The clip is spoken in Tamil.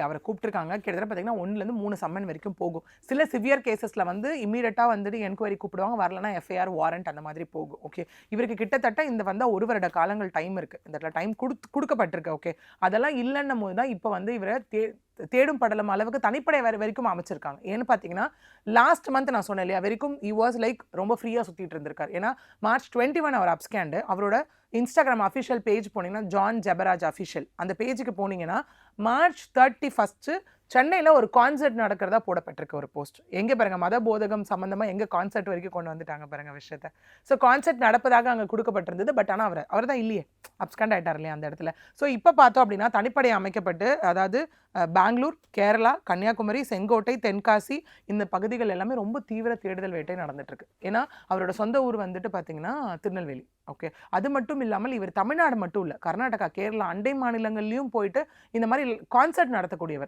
அவரை கூப்பிட்டுருக்காங்க. கிட்டத்தட்ட பார்த்தீங்கன்னா 1லேருந்து 3 சம்மன் வரைக்கும் போகும். சில சிவியர் கேசஸ்ல வந்து இம்மீடியட்டா வந்துட்டு என்கொயரி கூப்பிடுவாங்க. வரலன்னா எஃப்ஐஆர், வாரண்ட் அந்த மாதிரி போகும். ஓகே. இவருக்கு கிட்டத்தட்ட இந்த வந்தா 1 வருட காலங்கள் டைம் இருக்கு. இந்த இடத்துல டைம் குடுக்கப்பட்டிருக்கு. ஓகே. அதெல்லாம் இல்லன்னும்போது தான் இப்ப வந்து இவர தேடும் படலம் அளவுக்கு தனிப்படை வரைக்கும் அமைச்சிருக்காங்க. ஏன்னு பார்த்தீங்கன்னா, லாஸ்ட் மந்த் நான் சொன்னேன் இல்லையா? வரைக்கும் ஹி வாஸ் லைக் ரொம்ப ஃப்ரீயா சுத்திட்டு இருந்திருக்காரு. ஏன்னா மார்ச் 21 அவர் அப்ஸ்கேண்டு. அவரோட இன்ஸ்டாகிராம் அஃபிஷியல் பேஜ் போனீங்கன்னா, ஜான் ஜெபராஜ் அஃபிஷியல் அந்த பேஜுக்கு போனீங்கன்னா, மார்ச் 31 சென்னையில ஒரு கான்சர்ட் நடக்கிறதா போடப்பட்டிருக்கு ஒரு போஸ்ட். எங்க பாருங்க மத போதகம் சம்பந்தமா எங்க கான்சர்ட் வரைக்கும் கொண்டு வந்துட்டாங்க பாருங்க விஷயத்த. ஸோ கான்சர்ட் நடப்பதாக அங்க குடுக்கப்பட்டிருந்தது. பட் ஆனா அவர் தான் இல்லையே. அப்ஸ்கண்ட் ஆயிட்டார் இல்லையா அந்த இடத்துல. ஸோ இப்ப பார்த்தோம் அப்படின்னா தனிப்படை அமைக்கப்பட்டு அதாவது பெங்களூர், கேரளா, கன்னியாகுமரி, செங்கோட்டை, தென்காசி இந்த பகுதிகள் எல்லாமே ரொம்ப தீவிர தேடுதல் வேட்டை நடந்துட்டு இருக்கு. ஏன்னா அவரோட சொந்த ஊர் வந்துட்டு பார்த்தீங்கன்னா திருநெல்வேலி. ஓகே. அது மட்டும் இல்லாமல் இவர் தமிழ்நாடு மட்டும் இல்ல, கர்நாடகா, கேரளா அண்டை மாநிலங்கள்லயும் போயிட்டு இந்த மாதிரி கான்சர்ட் நடத்தக்கூடியவர்.